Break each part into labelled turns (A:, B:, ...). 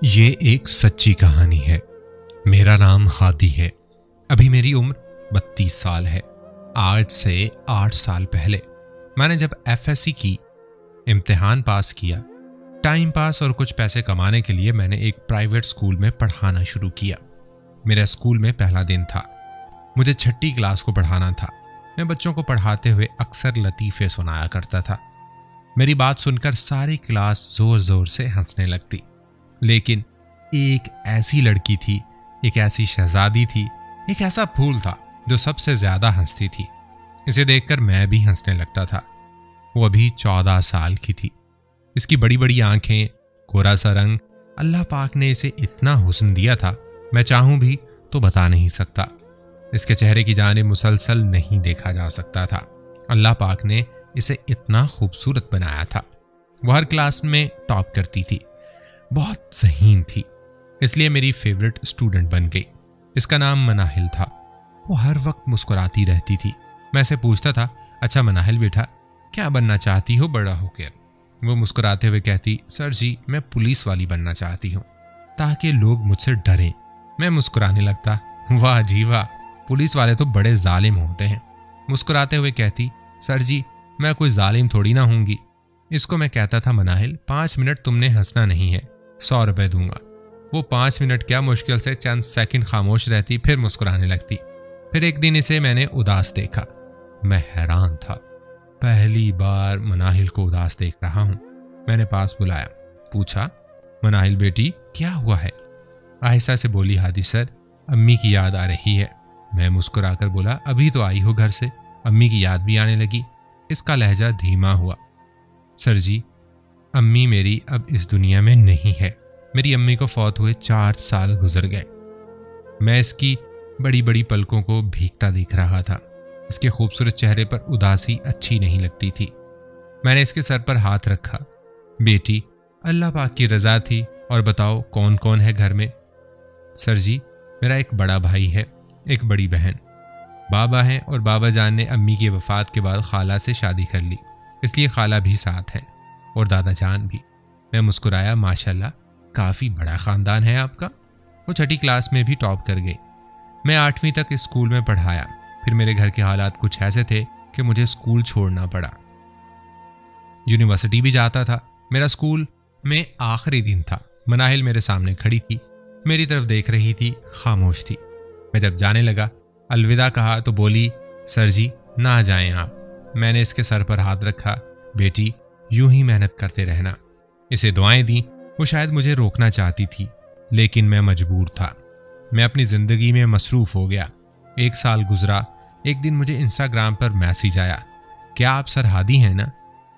A: ये एक सच्ची कहानी है। मेरा नाम हादी है। अभी मेरी उम्र 32 साल है। आज से 8 साल पहले मैंने जब एफएससी की इम्तिहान पास किया, टाइम पास और कुछ पैसे कमाने के लिए मैंने एक प्राइवेट स्कूल में पढ़ाना शुरू किया। मेरा स्कूल में पहला दिन था। मुझे 6ठी क्लास को पढ़ाना था। मैं बच्चों को पढ़ाते हुए अक्सर लतीफ़े सुनाया करता था। मेरी बात सुनकर सारी क्लास जोर जोर से हंसने लगती। लेकिन एक ऐसी लड़की थी, एक ऐसी शहजादी थी, एक ऐसा फूल था जो सबसे ज्यादा हंसती थी। इसे देखकर मैं भी हंसने लगता था। वो अभी 14 साल की थी। इसकी बड़ी बड़ी आंखें, गोरा सा रंग, अल्लाह पाक ने इसे इतना हुस्न दिया था, मैं चाहूं भी तो बता नहीं सकता। इसके चेहरे की जानिब मुसलसल नहीं देखा जा सकता था। अल्लाह पाक ने इसे इतना खूबसूरत बनाया था। वो हर क्लास में टॉप करती थी, बहुत ज़हीन थी, इसलिए मेरी फेवरेट स्टूडेंट बन गई। इसका नाम मनाहिल था। वो हर वक्त मुस्कुराती रहती थी। मैं इसे पूछता था, अच्छा मनाहिल बेटा, क्या बनना चाहती हो बड़ा होकर? वो मुस्कुराते हुए कहती, सर जी मैं पुलिस वाली बनना चाहती हूँ ताकि लोग मुझसे डरें। मैं मुस्कुराने लगता, वाह जी वाह, पुलिस वाले तो बड़े जालिम होते हैं। मुस्कुराते हुए कहती, सर जी मैं कोई जालिम थोड़ी ना होंगी। इसको मैं कहता था, मनाहिल 5 मिनट तुमने हंसना नहीं है, 100 रुपए दूंगा। वो 5 मिनट क्या, मुश्किल से चंद सेकंड खामोश रहती, फिर मुस्कुराने लगती। फिर एक दिन इसे मैंने उदास देखा। मैं हैरान था, पहली बार मनाहिल को उदास देख रहा हूं। मैंने पास बुलाया, पूछा, मनाहिल बेटी क्या हुआ है? आहिस्ता से बोली, हादी सर अम्मी की याद आ रही है। मैं मुस्कुराकर बोला, अभी तो आई हो घर से, अम्मी की याद भी आने लगी? इसका लहजा धीमा हुआ। सर जी अम्मी मेरी अब इस दुनिया में नहीं है। मेरी अम्मी को फौत हुए 4 साल गुजर गए। मैं इसकी बड़ी बड़ी पलकों को भीगता दिख रहा था। इसके खूबसूरत चेहरे पर उदासी अच्छी नहीं लगती थी। मैंने इसके सर पर हाथ रखा। बेटी अल्लाह पाक की रजा थी, और बताओ कौन कौन है घर में? सर जी मेरा एक बड़ा भाई है, एक बड़ी बहन, बाबा हैं, और बाबा जान ने अम्मी की वफात के बाद खाला से शादी कर ली, इसलिए खाला भी साथ है, और दादा जान भी। मैं मुस्कुराया, माशाल्लाह काफ़ी बड़ा ख़ानदान है आपका। वो 6ठी क्लास में भी टॉप कर गई। मैं 8वीं तक इस स्कूल में पढ़ाया। फिर मेरे घर के हालात कुछ ऐसे थे कि मुझे स्कूल छोड़ना पड़ा। यूनिवर्सिटी भी जाता था। मेरा स्कूल में आखिरी दिन था। मनाहिल मेरे सामने खड़ी थी, मेरी तरफ देख रही थी, खामोश थी। मैं जब जाने लगा, अलविदा कहा तो बोली, सर जी ना जाएं आप। मैंने इसके सर पर हाथ रखा, बेटी यूं ही मेहनत करते रहना। इसे दुआएं दी। वो शायद मुझे रोकना चाहती थी, लेकिन मैं मजबूर था। मैं अपनी ज़िंदगी में मसरूफ़ हो गया। 1 साल गुजरा। एक दिन मुझे इंस्टाग्राम पर मैसेज आया, क्या आप सर हादी हैं ना?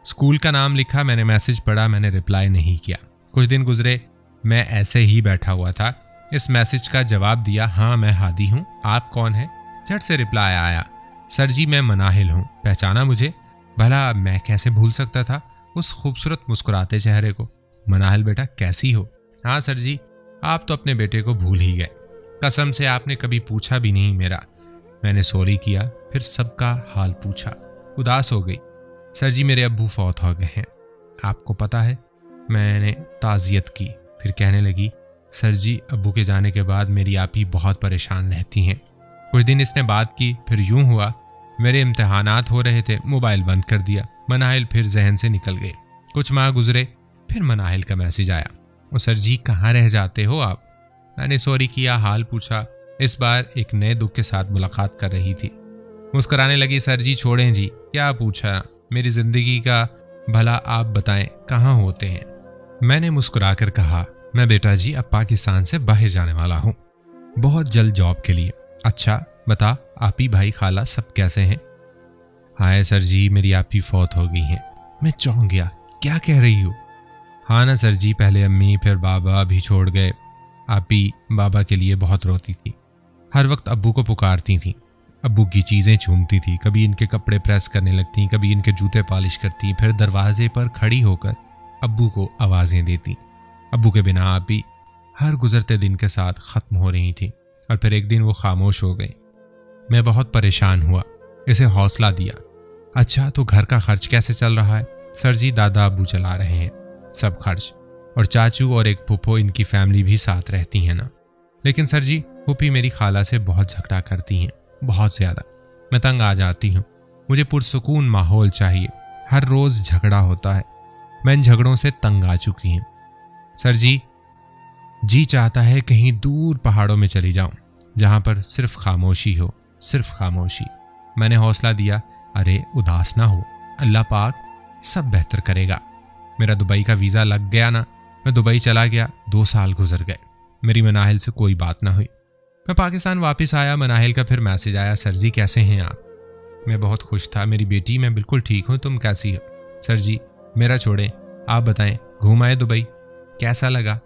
A: स्कूल का नाम लिखा। मैंने मैसेज पढ़ा, मैंने रिप्लाई नहीं किया। कुछ दिन गुजरे, मैं ऐसे ही बैठा हुआ था। इस मैसेज का जवाब दिया, हाँ मैं हादी हूँ, आप कौन हैं? झट से रिप्लाई आया, सर जी मैं मनाहिल हूँ, पहचाना मुझे? भला मैं कैसे भूल सकता था उस खूबसूरत मुस्कुराते चेहरे को। मनाहिल बेटा कैसी हो? हाँ सर जी, आप तो अपने बेटे को भूल ही गए, कसम से आपने कभी पूछा भी नहीं मेरा। मैंने सॉरी किया, फिर सबका हाल पूछा। उदास हो गई, सर जी मेरे अब्बू फौत हो गए हैं, आपको पता है? मैंने ताज़ियत की। फिर कहने लगी, सर जी अब्बू के जाने के बाद मेरी आप ही बहुत परेशान रहती हैं। कुछ दिन इसने बात की, फिर यूं हुआ मेरे इम्तिहानात हो रहे थे, मोबाइल बंद कर दिया। मनाहिल फिर जहन से निकल गए। कुछ माह गुजरे, फिर मनाहिल का मैसेज आया, और सर जी कहाँ रह जाते हो आप? मैंने सॉरी किया, हाल पूछा। इस बार एक नए दुख के साथ मुलाकात कर रही थी। मुस्कुराने लगी, सर जी छोड़ें जी, क्या पूछा? मेरी ज़िंदगी का भला आप बताएं, कहाँ होते हैं? मैंने मुस्कुराकर कहा, मैं बेटा जी अब पाकिस्तान से बाहर जाने वाला हूँ, बहुत जल्द जॉब के लिए। अच्छा बता, आप ही भाई खाला सब कैसे हैं? हाय सर जी मेरी आप ही फौत हो गई हैं। मैं चौंक गया, क्या कह रही हो? हाँ ना सर जी, पहले अम्मी फिर बाबा भी छोड़ गए। आप ही बाबा के लिए बहुत रोती थी, हर वक्त अब्बू को पुकारती थी, अब्बू की चीज़ें चूमती थी, कभी इनके कपड़े प्रेस करने लगती, कभी इनके जूते पॉलिश करती, फिर दरवाजे पर खड़ी होकर अब्बू को आवाज़ें देती। अब्बू के बिना आप ही हर गुजरते दिन के साथ ख़त्म हो रही थी, और फिर एक दिन वो खामोश हो गई। मैं बहुत परेशान हुआ, इसे हौसला दिया। अच्छा तो घर का खर्च कैसे चल रहा है? सर जी दादा अब्बू चला रहे हैं सब खर्च। और चाचू और एक फूफो, इनकी फैमिली भी साथ रहती है ना। लेकिन सर जी, फूफी मेरी खाला से बहुत झगड़ा करती हैं, बहुत ज़्यादा। मैं तंग आ जाती हूँ। मुझे पुरसुकून माहौल चाहिए। हर रोज़ झगड़ा होता है। मैं इन झगड़ों से तंग आ चुकी हूँ सर जी चाहता है कहीं दूर पहाड़ों में चली जाऊं, जहां पर सिर्फ खामोशी हो, सिर्फ खामोशी। मैंने हौसला दिया, अरे उदास ना हो, अल्लाह पाक सब बेहतर करेगा। मेरा दुबई का वीज़ा लग गया ना, मैं दुबई चला गया। 2 साल गुजर गए, मेरी मनाहिल से कोई बात ना हुई। मैं पाकिस्तान वापस आया, मनाहिल का फिर मैसेज आया, सर जी कैसे हैं आप। मैं बहुत खुश था, मेरी बेटी मैं बिल्कुल ठीक हूँ, तुम कैसी हो। सर जी मेरा छोड़ें, आप बताएं, घूम आए दुबई, कैसा लगा।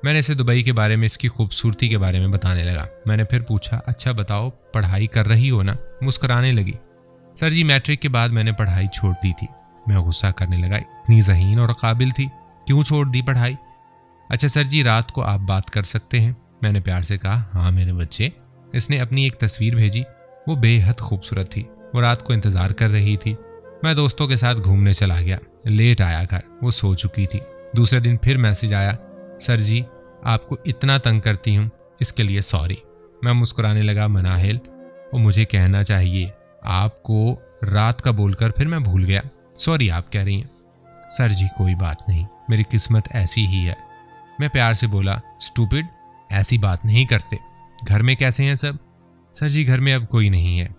A: मैंने इसे दुबई के बारे में, इसकी खूबसूरती के बारे में बताने लगा। मैंने फिर पूछा, अच्छा बताओ पढ़ाई कर रही हो ना। मुस्कुराने लगी। सर जी मैट्रिक के बाद मैंने पढ़ाई छोड़ दी थी। मैं गुस्सा करने लगा, इतनी ज़हीन और काबिल थी, क्यों छोड़ दी पढ़ाई। अच्छा सर जी रात को आप बात कर सकते हैं। मैंने प्यार से कहा, हाँ मेरे बच्चे। इसने अपनी एक तस्वीर भेजी, वो बेहद खूबसूरत थी। वो रात को इंतज़ार कर रही थी। मैं दोस्तों के साथ घूमने चला गया, लेट आया घर, वो सो चुकी थी। दूसरे दिन फिर मैसेज आया, सर जी आपको इतना तंग करती हूँ, इसके लिए सॉरी। मैं मुस्कुराने लगा, मनाहिल वो मुझे कहना चाहिए, आपको रात का बोलकर फिर मैं भूल गया। सॉरी आप कह रही हैं। सर जी कोई बात नहीं, मेरी किस्मत ऐसी ही है। मैं प्यार से बोला, स्टूपिड ऐसी बात नहीं करते। घर में कैसे हैं सब। सर जी घर में अब कोई नहीं है।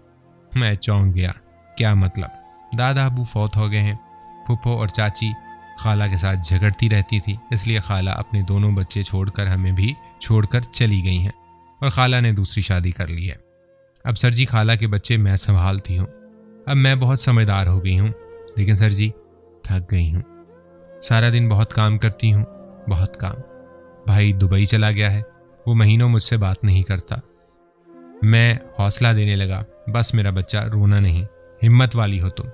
A: मैं चौंक गया, क्या मतलब। दादा अबू फौत हो गए हैं। फूफो और चाची खाला के साथ झगड़ती रहती थी, इसलिए खाला अपने दोनों बच्चे छोड़कर हमें भी छोड़कर चली गई हैं और खाला ने दूसरी शादी कर ली है। अब सर जी खाला के बच्चे मैं संभालती हूँ। अब मैं बहुत समझदार हो गई हूँ, लेकिन सर जी थक गई हूँ। सारा दिन बहुत काम करती हूँ, बहुत काम। भाई दुबई चला गया है, वो महीनों मुझसे बात नहीं करता। मैं हौसला देने लगा, बस मेरा बच्चा रोना नहीं, हिम्मत वाली हो तुम।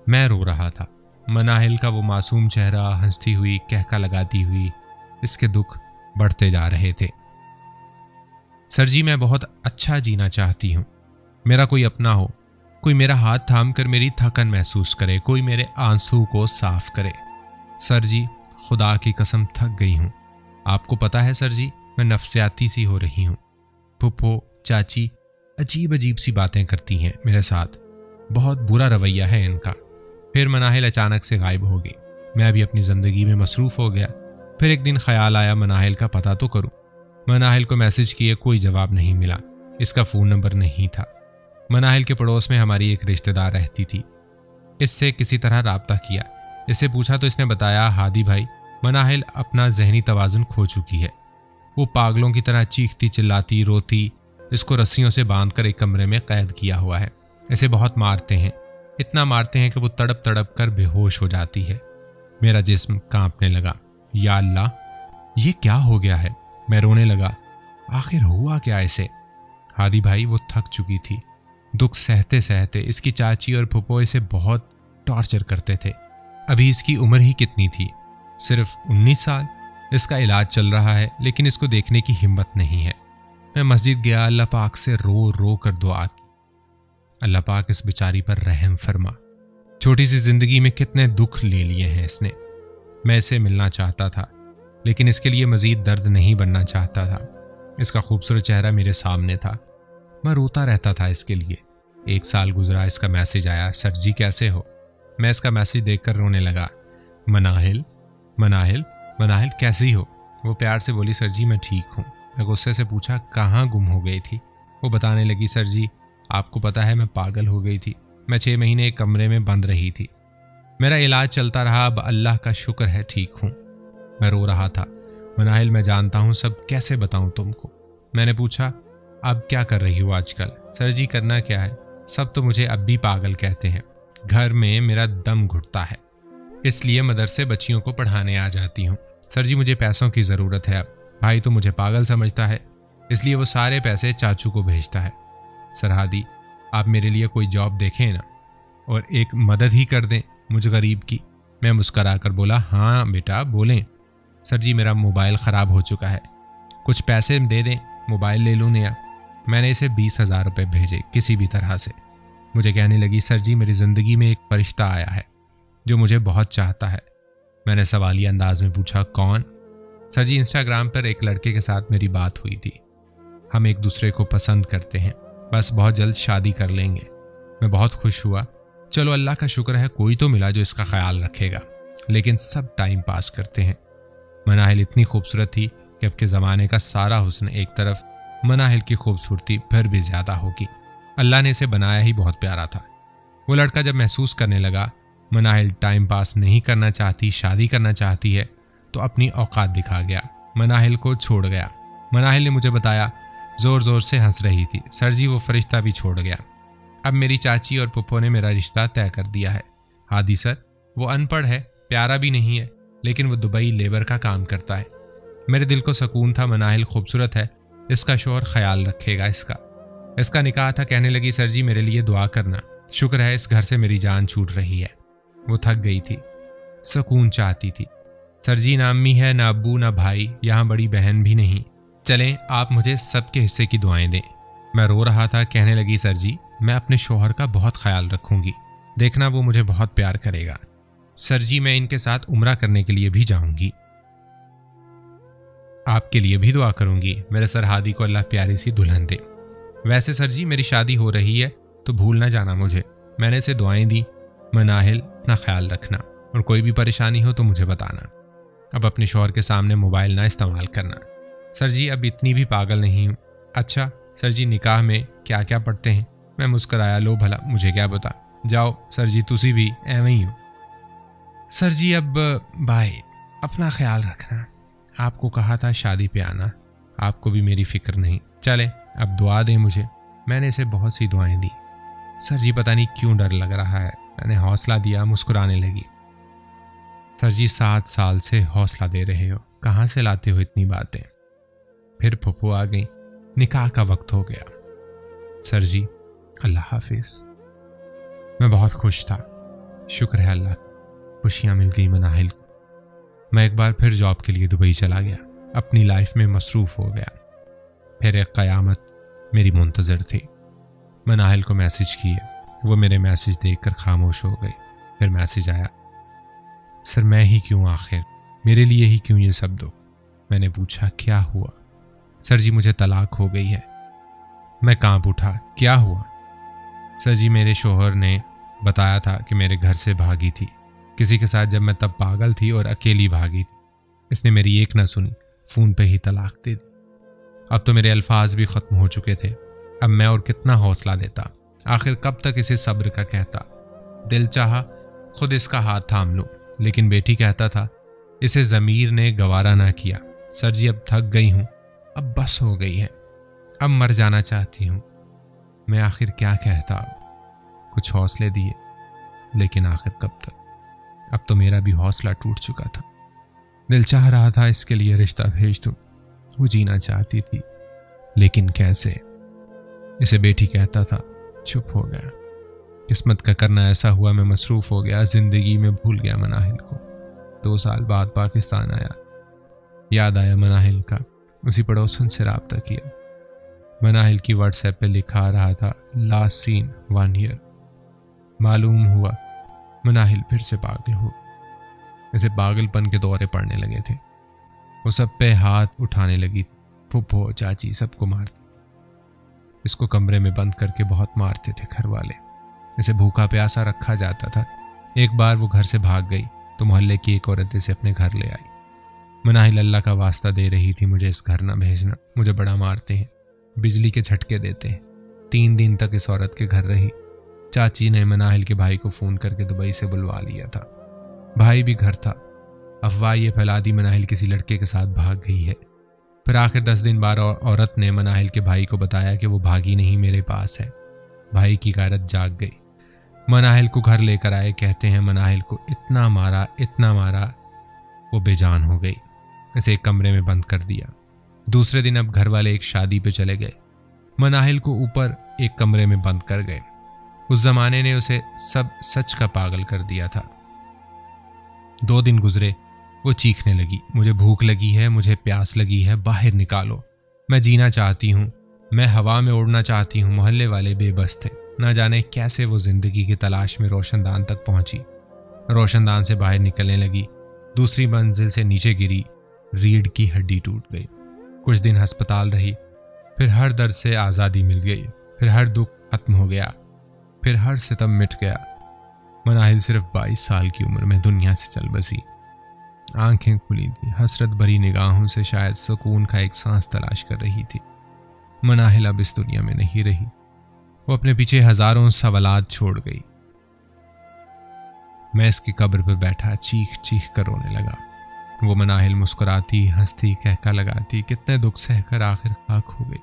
A: मैं रो रहा था। मनाहिल का वो मासूम चेहरा, हंसती हुई, कहका लगाती हुई, इसके दुख बढ़ते जा रहे थे। सर जी मैं बहुत अच्छा जीना चाहती हूँ। मेरा कोई अपना हो, कोई मेरा हाथ थाम कर मेरी थकन महसूस करे, कोई मेरे आंसू को साफ करे। सर जी खुदा की कसम थक गई हूँ। आपको पता है सर जी, मैं नफसियाती सी हो रही हूँ। फुप्पो चाची अजीब अजीब सी बातें करती हैं मेरे साथ, बहुत बुरा रवैया है इनका। फिर मनाहिल अचानक से गायब हो गई। मैं भी अपनी ज़िंदगी में मसरूफ़ हो गया। फिर एक दिन ख्याल आया मनाहिल का पता तो करूं। मनाहिल को मैसेज किए, कोई जवाब नहीं मिला। इसका फ़ोन नंबर नहीं था। मनाहिल के पड़ोस में हमारी एक रिश्तेदार रहती थी, इससे किसी तरह राब्ता किया। इससे पूछा तो इसने बताया, हादी भाई मनाहिल अपना जहनी तवाज़ुन खो चुकी है। वो पागलों की तरह चीखती चिल्लाती रोती, इसको रस्सियों से बांधकर एक कमरे में कैद किया हुआ है। इसे बहुत मारते हैं, इतना मारते हैं कि वो तड़प तड़प कर बेहोश हो जाती है। मेरा जिस्म कांपने लगा। या अल्लाह, ये क्या हो गया है। मैं रोने लगा, आखिर हुआ क्या इसे। हादी भाई वो थक चुकी थी। दुख सहते सहते इसकी चाची और फुप्पो इसे बहुत टॉर्चर करते थे। अभी इसकी उम्र ही कितनी थी, सिर्फ 19 साल। इसका इलाज चल रहा है, लेकिन इसको देखने की हिम्मत नहीं है। मैं मस्जिद गया, अल्लाह पाक से रो रो कर दुआ की, अल्लाह पाक इस बेचारी पर रहम फरमा। छोटी सी जिंदगी में कितने दुख ले लिए हैं इसने। मैं इसे मिलना चाहता था, लेकिन इसके लिए मजीद दर्द नहीं बनना चाहता था। इसका खूबसूरत चेहरा मेरे सामने था। मैं रोता रहता था इसके लिए। 1 साल गुजरा, इसका मैसेज आया, सर जी कैसे हो। मैं इसका मैसेज देखकर रोने लगा। मनाहिल मनाहिल मनाहिल कैसी हो। वो प्यार से बोली, सर जी मैं ठीक हूँ। मैं गुस्से से पूछा, कहाँ गुम हो गई थी। वो बताने लगी, सर जी आपको पता है मैं पागल हो गई थी। मैं 6 महीने एक कमरे में बंद रही थी। मेरा इलाज चलता रहा, अब अल्लाह का शुक्र है ठीक हूँ। मैं रो रहा था। मनाहिल मैं जानता हूँ सब, कैसे बताऊँ तुमको। मैंने पूछा, अब क्या कर रही हो आजकल। सर जी करना क्या है, सब तो मुझे अब भी पागल कहते हैं। घर में मेरा दम घुटता है, इसलिए मदरसे बच्चियों को पढ़ाने आ जाती हूँ। सर जी मुझे पैसों की ज़रूरत है। अब भाई तो मुझे पागल समझता है, इसलिए वो सारे पैसे चाचू को भेजता है। सर हादी आप मेरे लिए कोई जॉब देखें ना, और एक मदद ही कर दें मुझ गरीब की। मैं मुस्करा कर बोला, हाँ बेटा बोलें। सर जी मेरा मोबाइल ख़राब हो चुका है, कुछ पैसे दे दें, मोबाइल ले लूँ नया। मैंने इसे 20,000 रुपये भेजे किसी भी तरह से। मुझे कहने लगी, सर जी मेरी ज़िंदगी में एक फरिश्ता आया है जो मुझे बहुत चाहता है। मैंने सवालिया अंदाज में पूछा, कौन? सर जी, इंस्टाग्राम पर एक लड़के के साथ मेरी बात हुई थी। हम एक दूसरे को पसंद करते हैं, बस बहुत जल्द शादी कर लेंगे। मैं बहुत खुश हुआ। चलो अल्लाह का शुक्र है कोई तो मिला जो इसका ख्याल रखेगा, लेकिन सब टाइम पास करते हैं। मनाहिल इतनी खूबसूरत थी कि अब के ज़माने का सारा हुस्न एक तरफ, मनाहिल की खूबसूरती फिर भी ज़्यादा होगी। अल्लाह ने इसे बनाया ही बहुत प्यारा था। वो लड़का जब महसूस करने लगा मनाहिल टाइम पास नहीं करना चाहती, शादी करना चाहती है, तो अपनी औकात दिखा गया, मनाहिल को छोड़ गया। मनाहिल ने मुझे बताया, ज़ोर ज़ोर से हंस रही थी, सर जी वो फरिश्ता भी छोड़ गया। अब मेरी चाची और पुप्पो ने मेरा रिश्ता तय कर दिया है। हादी सर, वो अनपढ़ है, प्यारा भी नहीं है, लेकिन वो दुबई लेबर का काम करता है। मेरे दिल को सुकून था, मनाहिल खूबसूरत है, इसका शौहर ख्याल रखेगा इसका निकाह था। कहने लगी, सर जी मेरे लिए दुआ करना, शुक्र है इस घर से मेरी जान छूट रही है। वो थक गई थी, सुकून चाहती थी। सर जी ना अम्मी है, ना अब्बू, ना भाई, यहाँ बड़ी बहन भी नहीं। चलें आप मुझे सबके हिस्से की दुआएं दें। मैं रो रहा था। कहने लगी, सर जी मैं अपने शौहर का बहुत ख्याल रखूंगी, देखना वो मुझे बहुत प्यार करेगा। सर जी मैं इनके साथ उम्रा करने के लिए भी जाऊंगी, आपके लिए भी दुआ करूंगी। मेरे सर हादी को अल्लाह प्यारी सी दुल्हन दे। वैसे सर जी मेरी शादी हो रही है तो भूल ना जाना मुझे। मैंने इसे दुआएं दी, मनाहिल अपना ख्याल रखना और कोई भी परेशानी हो तो मुझे बताना। अब अपने शौहर के सामने मोबाइल ना इस्तेमाल करना। सर जी अब इतनी भी पागल नहीं हूँ। अच्छा सर जी निकाह में क्या क्या पढ़ते हैं? मैं मुस्कराया, लो भला मुझे क्या पता, जाओ सर जी तुसी भी एवं ही हो। सर जी अब बाय, अपना ख्याल रखना। आपको कहा था शादी पे आना, आपको भी मेरी फिक्र नहीं। चले अब दुआ दें मुझे। मैंने इसे बहुत सी दुआएं दी। सर जी पता नहीं क्यों डर लग रहा है। मैंने हौसला दिया, मुस्कुराने लगी। सर जी 7 साल से हौसला दे रहे हो, कहाँ से लाते हो इतनी बातें? फिर फुप्पो आ गई, निकाह का वक्त हो गया। सर जी अल्लाह हाफिज। मैं बहुत खुश था, शुक्र है अल्लाह, खुशियाँ मिल गई मनाहिल को। मैं एक बार फिर जॉब के लिए दुबई चला गया, अपनी लाइफ में मसरूफ़ हो गया। फिर एक क़यामत मेरी मुंतज़र थी। मनाहिल को मैसेज किए, वो मेरे मैसेज देखकर खामोश हो गई। फिर मैसेज आया, सर मैं ही क्यों, आखिर मेरे लिए ही क्यों ये सब दुख? मैंने पूछा क्या हुआ? सर जी मुझे तलाक हो गई है। मैं कांप उठा, क्या हुआ? सर जी मेरे शोहर ने बताया था कि मेरे घर से भागी थी किसी के साथ, जब मैं तब पागल थी और अकेली भागी थी। इसने मेरी एक ना सुनी, फ़ोन पे ही तलाक दे दी। अब तो मेरे अल्फाज भी ख़त्म हो चुके थे। अब मैं और कितना हौसला देता, आखिर कब तक इसे सब्र का कहता। दिल चाहा खुद इसका हाथ थाम लूं, लेकिन बेटी कहता था इसे ज़मीर ने गवारा ना किया। सर जी अब थक गई हूँ, अब बस हो गई है, अब मर जाना चाहती हूँ। मैं आखिर क्या कहता? कुछ हौसले दिए, लेकिन आखिर कब तक? अब तो मेरा भी हौसला टूट चुका था। दिल चाह रहा था इसके लिए रिश्ता भेज दूं, वो जीना चाहती थी, लेकिन कैसे? इसे बेटी कहता था, चुप हो गया। किस्मत का करना ऐसा हुआ, मैं मसरूफ़ हो गया, ज़िंदगी में भूल गया मनाहिल को। 2 साल बाद पाकिस्तान आया, याद आया मनाहिल का, उसी पड़ोसन से रब्ता किया। मनाहिल की व्हाट्सएप पे लिखा रहा था लास्ट सीन 1 ईयर। मालूम हुआ मनाहिल फिर से पागल हो, इसे पागलपन के दौरे पड़ने लगे थे। वो सब पे हाथ उठाने लगी, फुप्पो चाची सबको मारती। इसको कमरे में बंद करके बहुत मारते थे घर वाले। इसे भूखा प्यासा रखा जाता था। एक बार वो घर से भाग गई तो मोहल्ले की एक औरत इसे अपने घर ले आई। मनाहिल अल्लाह का वास्ता दे रही थी, मुझे इस घर ना भेजना, मुझे बड़ा मारते हैं, बिजली के झटके देते हैं। 3 दिन तक इस औरत के घर रही। चाची ने मनाहिल के भाई को फ़ोन करके दुबई से बुलवा लिया था। भाई भी घर था। अफवाह ये फैला दी मनाहिल किसी लड़के के साथ भाग गई है। फिर आखिर 10 दिन बाद औरत ने मनाहिल के भाई को बताया कि वो भागी नहीं, मेरे पास है। भाई की गैरत जाग गई। मनाहिल को घर लेकर आए। कहते हैं मनाहिल को इतना मारा वो बेजान हो गई। इसे एक कमरे में बंद कर दिया। दूसरे दिन अब घर वाले एक शादी पे चले गए। मनाहिल को ऊपर एक कमरे में बंद कर गए। उस जमाने ने उसे सब सच का पागल कर दिया था। 2 दिन गुजरे, वो चीखने लगी, मुझे भूख लगी है, मुझे प्यास लगी है, बाहर निकालो, मैं जीना चाहती हूँ, मैं हवा में उड़ना चाहती हूँ। मोहल्ले वाले बेबस थे, ना जाने कैसे वो जिंदगी की तलाश में रोशनदान तक पहुंची। रोशनदान से बाहर निकलने लगी। दूसरी मंजिल से नीचे गिरी, रीढ़ की हड्डी टूट गई। कुछ दिन अस्पताल रही, फिर हर दर्द से आज़ादी मिल गई, फिर हर दुख खत्म हो गया, फिर हर सितम मिट गया। मनाहिल सिर्फ 22 साल की उम्र में दुनिया से चल बसी। आंखें खुली थी, हसरत भरी निगाहों से शायद सुकून का एक सांस तलाश कर रही थी। मनाहिल अब इस दुनिया में नहीं रही। वो अपने पीछे हजारों सवालात छोड़ गई। मैं इसकी कब्र पर बैठा चीख चीख कर रोने लगा। वो मनाहिल मुस्कुराती, हंसती, कहका लगाती, कितने दुख सहकर आखिर खाक हो गई।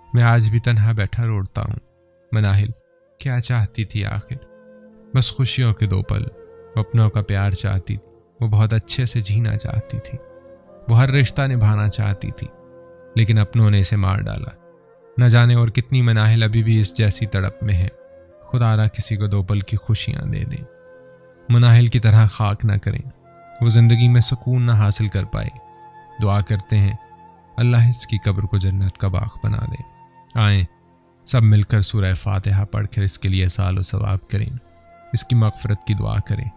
A: मैं आज भी तन्हा बैठा रोता हूँ। मनाहिल क्या चाहती थी आखिर? बस खुशियों के 2 पल, अपनों का प्यार चाहती थी। वो बहुत अच्छे से जीना चाहती थी। वो हर रिश्ता निभाना चाहती थी, लेकिन अपनों ने इसे मार डाला। न जाने और कितनी मनाहिल अभी भी इस जैसी तड़प में है। खुदारा किसी को 2 पल की खुशियां दे दे। मनाहिल की तरह खाक ना करें, वो जिंदगी में सुकून ना हासिल कर पाए। दुआ करते हैं अल्लाह इसकी कब्र को जन्नत का बाग बना दे। आएं सब मिलकर सूरह फातिहा पढ़कर इसके लिए सालो सवाब करें, इसकी मग़फ़िरत की दुआ करें।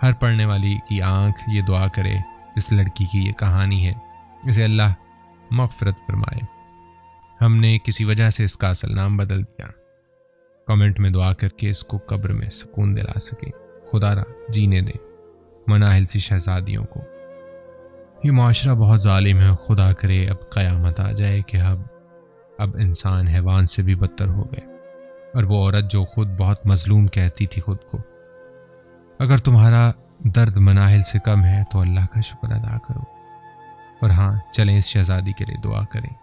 A: हर पढ़ने वाली की आंख ये दुआ करे, इस लड़की की ये कहानी है, इसे अल्लाह मग़फ़िरत फरमाए। हमने किसी वजह से इसका असल नाम बदल दिया। कमेंट में दुआ करके इसको कब्र में सुकून दिला सके। खुदारा जीने दे मनाहिल सी शहजादियों को। ये माशरा बहुत जालिम है। खुदा करे अब क़यामत आ जाए कि अब इंसान हैवान से भी बदतर हो गए। और वो औरत जो खुद बहुत मजलूम कहती थी खुद को, अगर तुम्हारा दर्द मनाहिल से कम है तो अल्लाह का शुक्र अदा करो। और हाँ, चलें इस शहजादी के लिए दुआ करें।